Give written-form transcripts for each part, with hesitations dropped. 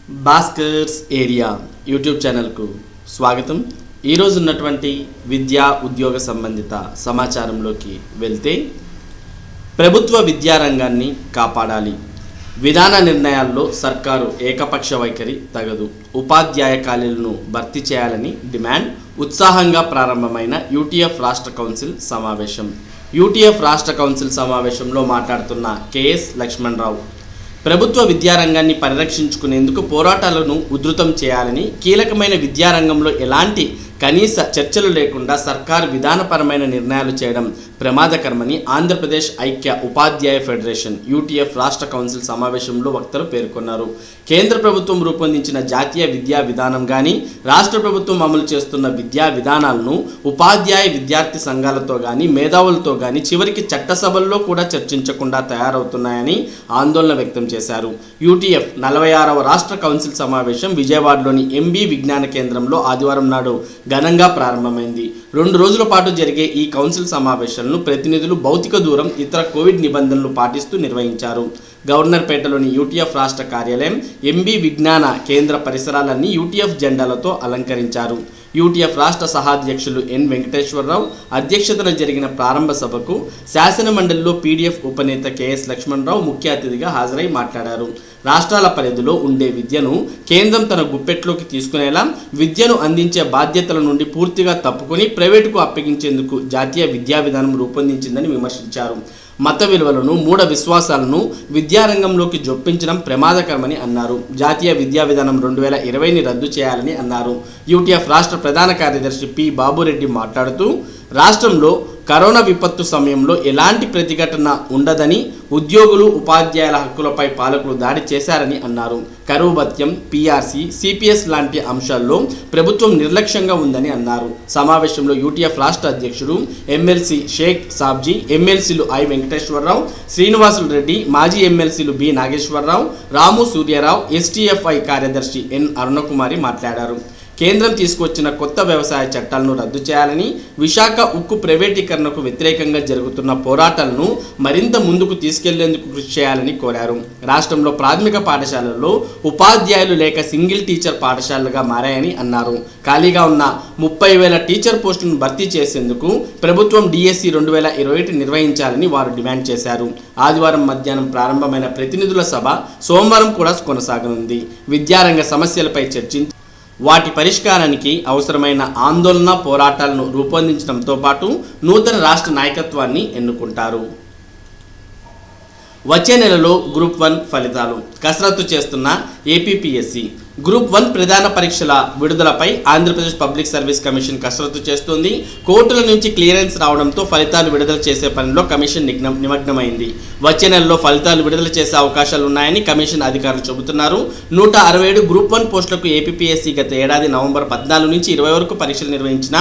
Bhaskar's area YouTube ఛానల్కు స్వాగతం. ఈరోజు ఉన్నటువంటి విద్యా ఉద్యోగ సంబంధిత సమాచారంలోకి వెళ్తే, ప్రభుత్వ విద్యారంగాన్ని కాపాడాలి, విధాన నిర్ణయాల్లో సర్కారు ఏకపక్ష వైఖరి తగదు, ఉపాధ్యాయ ఖాళీలను భర్తీ చేయాలని డిమాండ్. ఉత్సాహంగా ప్రారంభమైన యూటీఎఫ్ రాష్ట్ర కౌన్సిల్ సమావేశం. యూటీఎఫ్ రాష్ట్ర కౌన్సిల్ సమావేశంలో మాట్లాడుతున్న కేఎస్ లక్ష్మణరావు, ప్రభుత్వ విద్యారంగాన్ని పరిరక్షించుకునేందుకు పోరాటాలను ఉధృతం చేయాలని, కీలకమైన విద్యారంగంలో ఎలాంటి కనీస చర్చలు లేకుండా సర్కారు విధానపరమైన నిర్ణయాలు చేయడం ప్రమాదకరమని ఆంధ్రప్రదేశ్ ఐక్య ఉపాధ్యాయ ఫెడరేషన్ యూటీఎఫ్ రాష్ట్ర కౌన్సిల్ సమావేశంలో వక్తలు పేర్కొన్నారు. కేంద్ర ప్రభుత్వం రూపొందించిన జాతీయ విద్యా విధానం కానీ, రాష్ట్ర ప్రభుత్వం అమలు చేస్తున్న విద్యా విధానాలను ఉపాధ్యాయ విద్యార్థి సంఘాలతో కానీ, మేధావులతో కానీ చివరికి చట్టసభల్లో కూడా చర్చించకుండా తయారవుతున్నాయని ఆందోళన వ్యక్తం చేశారు. యూటీఎఫ్ 46వ రాష్ట్ర కౌన్సిల్ సమావేశం విజయవాడలోని ఎంబీ విజ్ఞాన కేంద్రంలో ఆదివారం నాడు ఘనంగా ప్రారంభమైంది. 2 రోజుల పాటు జరిగే ఈ కౌన్సిల్ సమావేశాలను ప్రతినిధులు భౌతిక దూరం, ఇతర కోవిడ్ నిబంధనలు పాటిస్తూ నిర్వహించారు. గవర్నర్పేటలోని యూటీఎఫ్ రాష్ట్ర కార్యాలయం, ఎంబీ విజ్ఞాన కేంద్ర పరిసరాలన్నీ యూటీఎఫ్ జెండాలతో అలంకరించారు. యూటీఎఫ్ రాష్ట్ర సహాధ్యక్షులు ఎన్ వెంకటేశ్వరరావు అధ్యక్షతన జరిగిన ప్రారంభ సభకు శాసనమండలిలో పీడీఎఫ్ ఉపనేత కేఎస్ లక్ష్మణరావు ముఖ్య అతిథిగా హాజరై మాట్లాడారు. రాష్ట్రాల పరిధిలో ఉండే విద్యను కేంద్రం తన గుప్పెట్లోకి తీసుకునేలా, విద్యను అందించే బాధ్యతల నుండి పూర్తిగా తప్పుకొని ప్రైవేటుకు అప్పగించేందుకు జాతీయ విద్యా విధానం రూపొందించిందని విమర్శించారు. మత విలువలను, మూఢ విశ్వాసాలను విద్యారంగంలోకి జొప్పించడం ప్రమాదకరమని అన్నారు. జాతీయ విద్యా విధానం 2020ని రద్దు చేయాలని అన్నారు. యూటీఎఫ్ రాష్ట్ర ప్రధాన కార్యదర్శి పి బాబురెడ్డి మాట్లాడుతూ, రాష్ట్రంలో కరోనా విపత్తు సమయంలో ఎలాంటి ప్రతిఘటన ఉండదని, ఉద్యోగులు, ఉపాధ్యాయుల హక్కులపై పాలకులు దాడి చేశారని అన్నారు. కరువు భత్యం, పీఆర్సీ, సిపిఎస్ లాంటి అంశాల్లో ప్రభుత్వం నిర్లక్ష్యంగా ఉందని అన్నారు. సమావేశంలో యూటీఎఫ్ రాష్ట్ర అధ్యక్షుడు ఎమ్మెల్సీ షేక్ సాబ్జీ, ఎమ్మెల్సీలు ఐ వెంకటేశ్వరరావు, శ్రీనివాసులు రెడ్డి, మాజీ ఎమ్మెల్సీలు బి నాగేశ్వరరావు, రాము సూర్యారావు, ఎస్టీఎఫ్ఐ కార్యదర్శి ఎన్ అరుణకుమారి మాట్లాడారు. కేంద్రం తీసుకొచ్చిన కొత్త వ్యవసాయ చట్టాలను రద్దు చేయాలని, విశాఖ ఉక్కు ప్రైవేటీకరణకు వ్యతిరేకంగా జరుగుతున్న పోరాటాలను మరింత ముందుకు తీసుకెళ్లేందుకు కృషి చేయాలని కోరారు. రాష్ట్రంలో ప్రాథమిక పాఠశాలల్లో ఉపాధ్యాయులు లేక సింగిల్ టీచర్ పాఠశాలలుగా మారాయని అన్నారు. ఖాళీగా ఉన్న 30,000 టీచర్ పోస్టులను భర్తీ చేసేందుకు ప్రభుత్వం డిఎస్సి 2021 నిర్వహించాలని వారు డిమాండ్ చేశారు. ఆదివారం మధ్యాహ్నం ప్రారంభమైన ప్రతినిధుల సభ సోమవారం కూడా కొనసాగనుంది. విద్యారంగ సమస్యలపై చర్చించి వాటి పరిష్కారానికి అవసరమైన ఆందోళన పోరాటాలను రూపొందించడంతో పాటు నూతన రాష్ట్ర నాయకత్వాన్ని ఎన్నుకుంటారు. వచ్చే నెలలో గ్రూప్ 1 ఫలితాలు కసరత్తు చేస్తున్న ఏపీపీఎస్సీ. గ్రూప్ 1 ప్రధాన పరీక్షల విడుదలపై ఆంధ్రప్రదేశ్ పబ్లిక్ సర్వీస్ కమిషన్ కసరత్తు చేస్తోంది. కోర్టుల నుంచి క్లియరెన్స్ రావడంతో ఫలితాలు విడుదల చేసే పనిలో కమిషన్ నిమగ్నమైంది. వచ్చే నెలలో ఫలితాలు విడుదల చేసే అవకాశాలు ఉన్నాయని కమిషన్ అధికారులు చెబుతున్నారు. 167 గ్రూప్ 1 పోస్టులకు ఏపీపీఎస్సీ గత ఏడాది నవంబర్ 14 నుంచి 20 వరకు పరీక్షలు నిర్వహించిన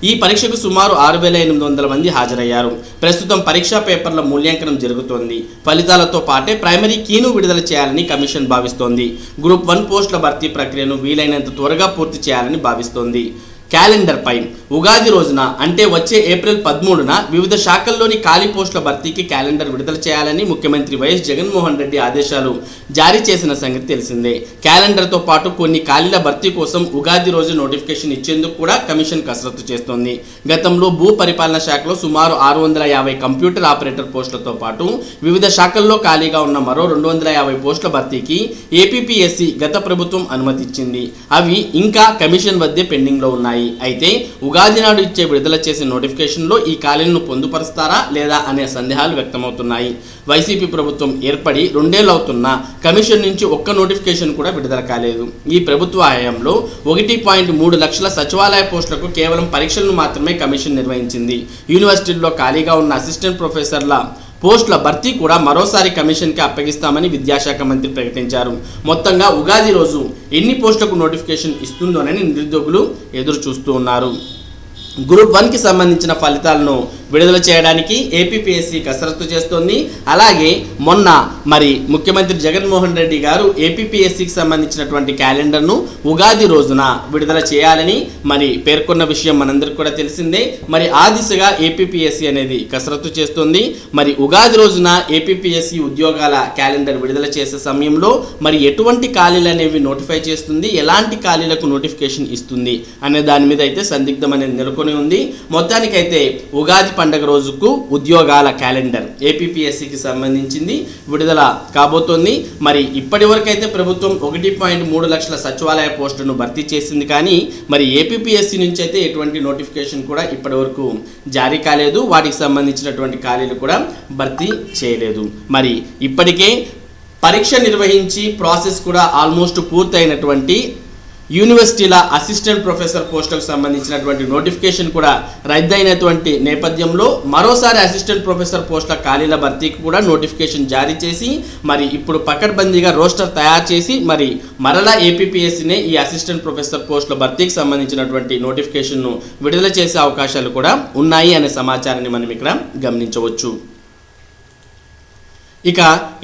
ఈ పరీక్షకు సుమారు 6,800 మంది హాజరయ్యారు. ప్రస్తుతం పరీక్షా పేపర్ల మూల్యాంకనం జరుగుతోంది. ఫలితాలతో పాటే ప్రైమరీ కీను విడుదల చేయాలని కమిషన్ భావిస్తోంది. గ్రూప్ 1 పోస్టుల భర్తీ ప్రక్రియను వీలైనంత త్వరగా పూర్తి చేయాలని భావిస్తోంది. క్యాలెండర్ పై ఉగాది రోజున, అంటే వచ్చే ఏప్రిల్ 13న వివిధ శాఖల్లోని ఖాళీ పోస్టుల భర్తీకి క్యాలెండర్ విడుదల చేయాలని ముఖ్యమంత్రి వైఎస్ జగన్మోహన్ రెడ్డి ఆదేశాలు జారీ చేసిన సంగతి తెలిసిందే. క్యాలెండర్తో పాటు కొన్ని ఖాళీల భర్తీ కోసం ఉగాది రోజు నోటిఫికేషన్ ఇచ్చేందుకు కూడా కమిషన్ కసరత్తు చేస్తోంది. గతంలో భూ పరిపాలన శాఖలో సుమారు 650 కంప్యూటర్ ఆపరేటర్ పోస్టులతో పాటు వివిధ శాఖల్లో ఖాళీగా ఉన్న మరో 250 పోస్టుల భర్తీకి ఏపీపీఎస్సీ గత ప్రభుత్వం అనుమతిచ్చింది. అవి ఇంకా కమిషన్ వద్దే పెండింగ్లో ఉన్నాయి. అయితే ఉగాది నాడు ఇచ్చే విడుదల చేసే నోటిఫికేషన్లో ఈ ఖాళీలను పొందుపరుస్తారా లేదా అనే సందేహాలు వ్యక్తమవుతున్నాయి. వైసీపీ ప్రభుత్వం ఏర్పడి 2 ఏళ్లు అవుతున్నా కమిషన్ నుంచి ఒక్క నోటిఫికేషన్ కూడా విడుదల కాలేదు. ఈ ప్రభుత్వ హయాంలో 1.3 లక్షల సచివాలయ పోస్టులకు కేవలం పరీక్షలను మాత్రమే కమిషన్ నిర్వహించింది. యూనివర్సిటీల్లో ఖాళీగా ఉన్న అసిస్టెంట్ ప్రొఫెసర్ల పోస్టుల భర్తీ కూడా మరోసారి కమిషన్కి అప్పగిస్తామని విద్యాశాఖ మంత్రి ప్రకటించారు. మొత్తంగా ఉగాది రోజు ఎన్ని పోస్టులకు నోటిఫికేషన్ ఇస్తుందోనని నిరుద్యోగులు ఎదురు చూస్తూ ఉన్నారు. గ్రూప్ 1కి సంబంధించిన ఫలితాలను విడుదల చేయడానికి ఏపీపీఎస్సీ కసరత్తు చేస్తోంది. అలాగే మొన్న మరి ముఖ్యమంత్రి జగన్మోహన్ రెడ్డి గారు ఏపీపీఎస్సీకి సంబంధించినటువంటి క్యాలెండర్ను ఉగాది రోజున విడుదల చేయాలని మరి పేర్కొన్న విషయం మనందరికీ కూడా తెలిసిందే. మరి ఆ దిశగా ఏపీపీఎస్సీ అనేది కసరత్తు చేస్తోంది. మరి ఉగాది రోజున ఏపీపీఎస్సీ ఉద్యోగాల క్యాలెండర్ విడుదల చేసే సమయంలో మరి ఎటువంటి ఖాళీలు అనేవి నోటిఫై చేస్తుంది, ఎలాంటి ఖాళీలకు నోటిఫికేషన్ ఇస్తుంది అనే దాని మీద అయితే సందిగ్ధం అనేది నెలకొని ఉంది. మొత్తానికైతే ఉగాది పండుగ రోజుకు ఉద్యోగాల క్యాలెండర్ ఏపీపీఎస్సీకి సంబంధించింది విడుదల కాబోతోంది. మరి ఇప్పటి వరకు అయితే ప్రభుత్వం 1.3 లక్షల సచివాలయ పోస్టులను భర్తీ చేసింది. కానీ మరి ఏపీపీఎస్సీ నుంచి అయితే ఎటువంటి నోటిఫికేషన్ కూడా ఇప్పటి వరకు జారీ కాలేదు. వాటికి సంబంధించినటువంటి ఖాళీలు కూడా భర్తీ చేయలేదు. మరి ఇప్పటికే పరీక్ష నిర్వహించి ప్రాసెస్ కూడా ఆల్మోస్ట్ పూర్తయినటువంటి యూనివర్సిటీల అసిస్టెంట్ ప్రొఫెసర్ పోస్టులకు సంబంధించినటువంటి నోటిఫికేషన్ కూడా రద్దయినటువంటి నేపథ్యంలో మరోసారి అసిస్టెంట్ ప్రొఫెసర్ పోస్టుల ఖాళీల భర్తీకి కూడా నోటిఫికేషన్ జారీ చేసి మరి ఇప్పుడు పకడ్బందీగా రోస్టర్ తయారు చేసి మరి మరలా ఏపీపీఎస్సీనే ఈ అసిస్టెంట్ ప్రొఫెసర్ పోస్టుల భర్తీకి సంబంధించినటువంటి నోటిఫికేషన్ను విడుదల చేసే అవకాశాలు కూడా ఉన్నాయి అనే సమాచారాన్ని మనం ఇక్కడ గమనించవచ్చు. ఇక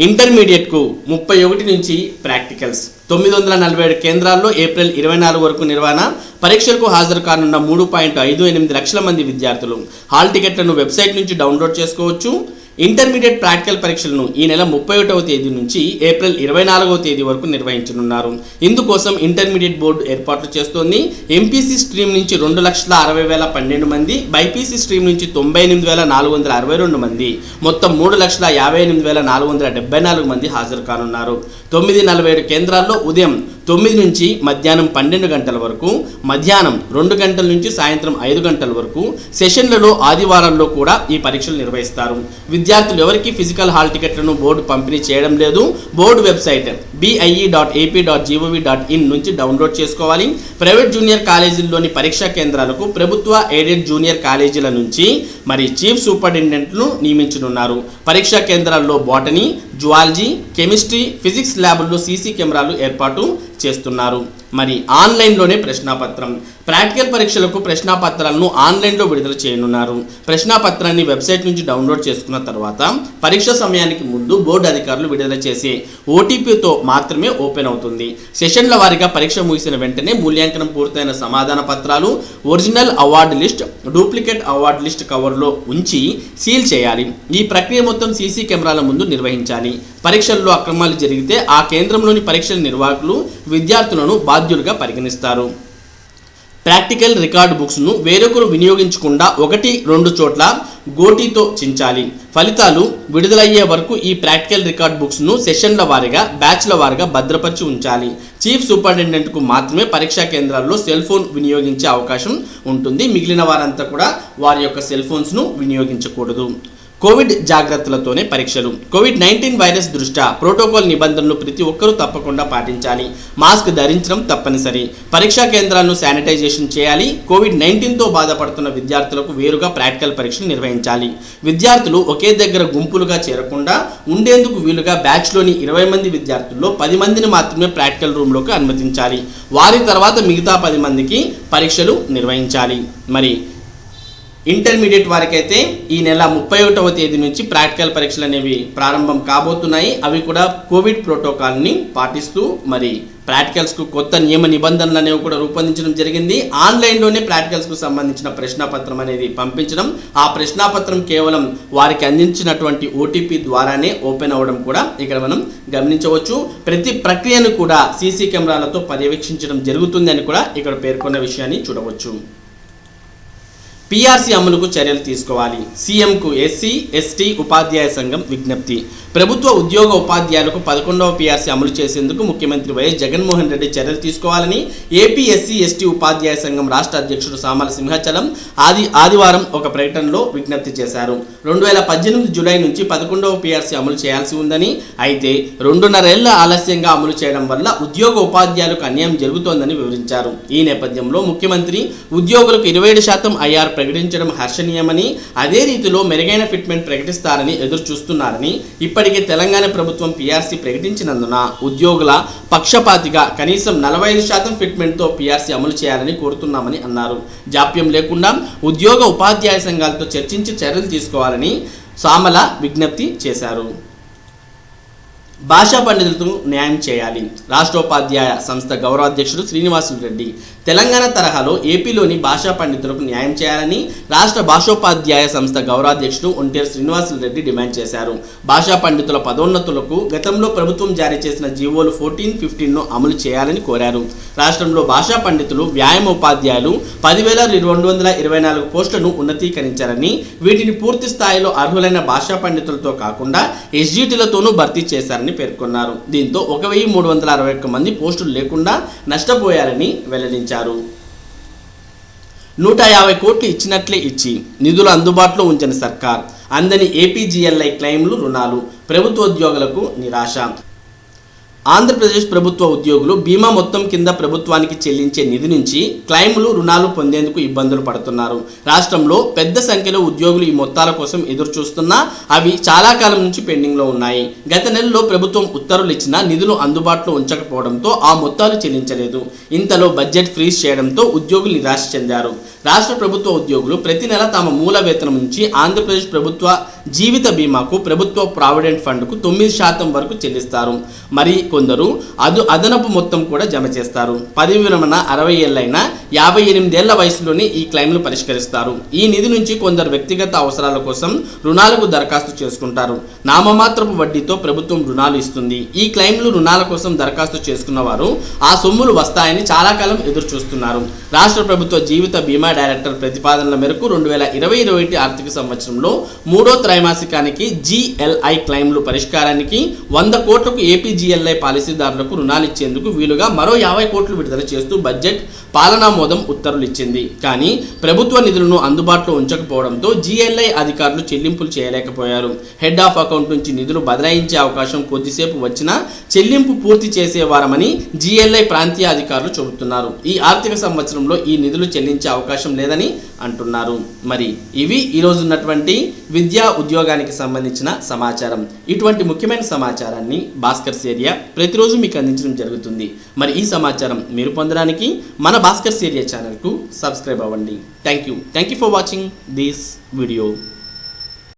ఇంటర్మీడియట్కు 31 నుంచి ప్రాక్టికల్స్ 947 కేంద్రాల్లో ఏప్రిల్ 24 వరకు నిర్వహణ. పరీక్షలకు హాజరు కానున్న 3.58 లక్షల మంది విద్యార్థులు హాల్ టికెట్లను వెబ్సైట్ నుంచి డౌన్లోడ్ చేసుకోవచ్చు. ఇంటర్మీడియట్ ప్రాక్టికల్ పరీక్షలను ఈ నెల 31వ తేదీ నుంచి ఏప్రిల్ 24వ తేదీ వరకు నిర్వహించనున్నారు. ఇందుకోసం ఇంటర్మీడియట్ బోర్డు ఏర్పాట్లు చేస్తోంది. ఎంపీసీ స్ట్రీమ్ నుంచి 2,60,012 మంది, బైపీసీ స్ట్రీమ్ నుంచి 98,462 మంది, మొత్తం 3,58,474 మంది హాజరు కానున్నారు. 947 కేంద్రాల్లో ఉదయం 9 నుంచి మధ్యాహ్నం 12 గంటల వరకు, మధ్యాహ్నం 2 గంటల నుంచి సాయంత్రం 5 గంటల వరకు, సెషన్లలో ఆదివారాల్లో కూడా ఈ పరీక్షలు నిర్వహిస్తారు. విద్యార్థులు ఎవరికి ఫిజికల్ హాల్ టికెట్లను బోర్డు పంపిణీ చేయడం లేదు. బోర్డు వెబ్సైట్ bie.ap.gov.in నుంచి డౌన్లోడ్ చేసుకోవాలి. ప్రైవేట్ జూనియర్ కాలేజీల్లోని పరీక్షా కేంద్రాలకు ప్రభుత్వ ఎయిడెడ్ జూనియర్ కాలేజీల నుంచి మరి చీఫ్ సూపరింటెండెంట్ను నియమించనున్నారు. పరీక్షా కేంద్రాల్లో బాటనీ, జువాలజీ, కెమిస్ట్రీ, ఫిజిక్స్ ల్యాబుల్లో సీసీ కెమెరాలు ఏర్పాటు చేస్తున్నారు. మరి ఆన్లైన్లోనే ప్రశ్నాపత్రం. ప్రాక్టికల్ పరీక్షలకు ప్రశ్నాపత్రాలను ఆన్లైన్లో విడుదల చేయనున్నారు. ప్రశ్నాపత్రాన్ని వెబ్సైట్ నుంచి డౌన్లోడ్ చేసుకున్న తర్వాత పరీక్ష సమయానికి ముందు బోర్డు అధికారులు విడుదల చేసే ఓటీపీతో మాత్రమే ఓపెన్ అవుతుంది. సెషన్ల వారీగా పరీక్ష ముగిసిన వెంటనే మూల్యాంకనం పూర్తయిన సమాధాన పత్రాలు original award list, duplicate award list కవర్లో ఉంచి సీల్ చేయాలి. ఈ ప్రక్రియ మొత్తం సీసీ కెమెరాల ముందు నిర్వహించాలి. పరీక్షల్లో అక్రమాలు జరిగితే ఆ కేంద్రంలోని పరీక్షల నిర్వాహకులు విద్యార్థులను బాధ్యులుగా పరిగణిస్తారు. ప్రాక్టికల్ రికార్డు బుక్స్ను వేరొకరు వినియోగించకుండా 1-2 చోట్ల గోటీతో చించాలి. ఫలితాలు విడుదలయ్యే వరకు ఈ ప్రాక్టికల్ రికార్డ్ బుక్స్ను సెషన్ల వారీగా, బ్యాచ్ల వారీగా భద్రపరిచి ఉంచాలి. చీఫ్ సూపరింటెండెంట్కు మాత్రమే పరీక్షా కేంద్రాల్లో సెల్ ఫోన్ వినియోగించే అవకాశం ఉంటుంది. మిగిలిన వారంతా కూడా వారి యొక్క సెల్ ఫోన్స్ను వినియోగించకూడదు. కోవిడ్ జాగ్రత్తలతోనే పరీక్షలు. కోవిడ్-19 వైరస్ దృష్ట్యా ప్రోటోకాల్ నిబంధనలు ప్రతి ఒక్కరూ తప్పకుండా పాటించాలి. మాస్క్ ధరించడం తప్పనిసరి. పరీక్షా కేంద్రాలను శానిటైజేషన్ చేయాలి. కోవిడ్-19తో బాధపడుతున్న విద్యార్థులకు వేరుగా ప్రాక్టికల్ పరీక్షలు నిర్వహించాలి. విద్యార్థులు ఒకే దగ్గర గుంపులుగా చేరకుండా ఉండేందుకు వీలుగా బ్యాచ్లోని 20 మంది విద్యార్థుల్లో 10 మందిని మాత్రమే ప్రాక్టికల్ రూమ్లోకి అనుమతించాలి. వారి తర్వాత మిగతా 10 మందికి పరీక్షలు నిర్వహించాలి. మరి ఇంటర్మీడియట్ వారికైతే ఈ నెల 31వ తేదీ నుంచి ప్రాక్టికల్ పరీక్షలు అనేవి ప్రారంభం కాబోతున్నాయి. అవి కూడా కోవిడ్ ప్రోటోకాల్ని పాటిస్తూ మరి ప్రాక్టికల్స్కు కొత్త నియమ నిబంధనలు అనేవి కూడా రూపొందించడం జరిగింది. ఆన్లైన్లోనే ప్రాక్టికల్స్కు సంబంధించిన ప్రశ్నాపత్రం అనేది పంపించడం, ఆ ప్రశ్నాపత్రం కేవలం వారికి అందించినటువంటి ఓటీపీ ద్వారానే ఓపెన్ అవ్వడం కూడా ఇక్కడ మనం గమనించవచ్చు. ప్రతి ప్రక్రియను కూడా సీసీ కెమెరాలతో పర్యవేక్షించడం జరుగుతుంది అని కూడా ఇక్కడ పేర్కొన్న విషయాన్ని చూడవచ్చు. పీఆర్సీ అమలుకు చర్యలు తీసుకోవాలి. సీఎంకు ఎస్సీ, ఎస్టీ ఉపాధ్యాయ సంఘం విజ్ఞప్తి. ప్రభుత్వ ఉద్యోగ ఉపాధ్యాయులకు 11వ పీఆర్సీ అమలు చేసేందుకు ముఖ్యమంత్రి వైఎస్ జగన్మోహన్ రెడ్డి చర్యలు తీసుకోవాలని ఏపీ ఎస్సీ, ఎస్టీ ఉపాధ్యాయ సంఘం రాష్ట్ర అధ్యక్షుడు సామల సింహాచలం ఆదివారం ఒక ప్రకటనలో విజ్ఞప్తి చేశారు. 2018 జూలై నుంచి 11వ పీఆర్సీ అమలు చేయాల్సి ఉందని, అయితే 2.5 ఏళ్ల ఆలస్యంగా అమలు చేయడం వల్ల ఉద్యోగ ఉపాధ్యాయులకు అన్యాయం జరుగుతోందని వివరించారు. ఈ నేపథ్యంలో ముఖ్యమంత్రి ఉద్యోగులకు 27% ఐఆర్ ప్రకటించడం హర్షణీయమని, అదే రీతిలో మెరుగైన ఫిట్మెంట్ ప్రకటిస్తారని ఎదురు చూస్తున్నారని, ఇప్పటికే తెలంగాణ ప్రభుత్వం పీఆర్సీ ప్రకటించినందున ఉద్యోగుల పక్షపాతిగా కనీసం 45% ఫిట్మెంట్తో పీఆర్సీ అమలు చేయాలని కోరుతున్నామని అన్నారు. జాప్యం లేకుండా ఉద్యోగ ఉపాధ్యాయ సంఘాలతో చర్చించి చర్యలు తీసుకోవాలని సామల విజ్ఞప్తి చేశారు. భాషా పండితులకు న్యాయం చేయాలి. రాష్ట్రోపాధ్యాయ సంస్థ గౌరవాధ్యక్షుడు శ్రీనివాసులు రెడ్డి తెలంగాణ తరహాలో ఏపీలోని భాషా పండితులకు న్యాయం చేయాలని రాష్ట్ర భాషోపాధ్యాయ సంస్థ గౌరవాధ్యక్షుడు ఒంటేరు శ్రీనివాసులు రెడ్డి డిమాండ్ చేశారు. భాషా పండితుల పదోన్నతులకు గతంలో ప్రభుత్వం జారీ చేసిన జీవోలు 14, 15ను అమలు చేయాలని కోరారు. రాష్ట్రంలో భాషా పండితులు, వ్యాయామ ఉపాధ్యాయులు 10,224 పోస్టులను ఉన్నతీకరించారని, వీటిని పూర్తి స్థాయిలో అర్హులైన భాషా పండితులతో కాకుండా ఎస్జిటిలతోనూ భర్తీ చేశారని పేర్కొన్నారు. దీంతో 1,361 మంది పోస్టులు లేకుండా నష్టపోయారని వెల్లడించారు. 150 కోట్లు ఇచ్చినట్లే ఇచ్చి నిధులు అందుబాటులో ఉంచని సర్కార్, అందని ఏపీజీఎల్ఐ క్లెయిమ్లు, రుణాలు, ప్రభుత్వోద్యోగులకు నిరాశ. ఆంధ్రప్రదేశ్ ప్రభుత్వ ఉద్యోగులు బీమా మొత్తం కింద ప్రభుత్వానికి చెల్లించే నిధి నుంచి క్లెయిమ్లు, రుణాలు పొందేందుకు ఇబ్బందులు పడుతున్నారు. రాష్ట్రంలో పెద్ద సంఖ్యలో ఉద్యోగులు ఈ మొత్తాల కోసం ఎదురు చూస్తున్నా అవి చాలా కాలం నుంచి పెండింగ్లో ఉన్నాయి. గత నెలలో ప్రభుత్వం ఉత్తర్వులు ఇచ్చినా నిధులు అందుబాటులో ఉంచకపోవడంతో ఆ మొత్తాలు చెల్లించలేదు. ఇంతలో బడ్జెట్ ఫ్రీజ్ చేయడంతో ఉద్యోగులు నిరాశ చెందారు. రాష్ట్ర ప్రభుత్వ ఉద్యోగులు ప్రతి నెల తమ మూల వేతనం నుంచి ఆంధ్రప్రదేశ్ ప్రభుత్వ జీవిత బీమాకు, ప్రభుత్వ ప్రావిడెంట్ ఫండ్కు 9% వరకు చెల్లిస్తారు. మరి కొందరు అదనపు మొత్తం కూడా జమ చేస్తారు. పదవి విరమణ 60 ఏళ్లైనా 58 ఏళ్ల వయసులోనే ఈ క్లెయిమ్లు పరిష్కరిస్తారు. ఈ నిధి నుంచి కొందరు వ్యక్తిగత అవసరాల కోసం రుణాలకు దరఖాస్తు చేసుకుంటారు. నామమాత్రపు వడ్డీతో ప్రభుత్వం రుణాలు ఇస్తుంది. ఈ క్లెయిమ్లు, రుణాల కోసం దరఖాస్తు చేసుకున్న వారు ఆ సొమ్ములు వస్తాయని చాలా కాలం ఎదురు చూస్తున్నారు. రాష్ట్ర ప్రభుత్వ జీవిత బీమా డైరెక్టర్ ప్రతిపాదనల మేరకు 2020-21 ఆర్థిక సంవత్సరంలో 3వ త్రైమాసికానికి జీఎల్ఐ క్లెయిమ్లు పరిష్కారానికి 100 కోట్లకు ఏపీజీఎల్ఐ పాలసీదారులకు రుణాలు ఇచ్చేందుకు వీలుగా మరో 50 కోట్లు విడుదల చేస్తూ బడ్జెట్ పాలనామోదం ఉత్తర్వులు ఇచ్చింది. కానీ ప్రభుత్వ నిధులను అందుబాటులో ఉంచకపోవడంతో జీఎల్ఐ అధికారులు చెల్లింపులు చేయలేకపోయారు. హెడ్ ఆఫ్ అకౌంట్ నుంచి నిధులు బదలాయించే అవకాశం కొద్దిసేపు వచ్చినా చెల్లింపు పూర్తి చేసేవారమని జీఎల్ఐ ప్రాంతీయ అధికారులు చెబుతున్నారు. ఈ ఆర్థిక సంవత్సరంలో ఈ నిధులు చెల్లించే అవకాశం లేదని అంటున్నారు. మరి ఇవి ఈరోజు ఉన్నటువంటి విద్యా ఉద్యోగానికి సంబంధించిన సమాచారం. ఇటువంటి ముఖ్యమైన సమాచారాన్ని భాస్కర్స్ ఏరియా ప్రతిరోజు మీకు అందించడం జరుగుతుంది. మరి ఈ సమాచారం మీరు పొందడానికి మన భాస్కర్స్ ఏరియా ఛానల్కు సబ్స్క్రైబ్ అవ్వండి. Thank you for watching this video.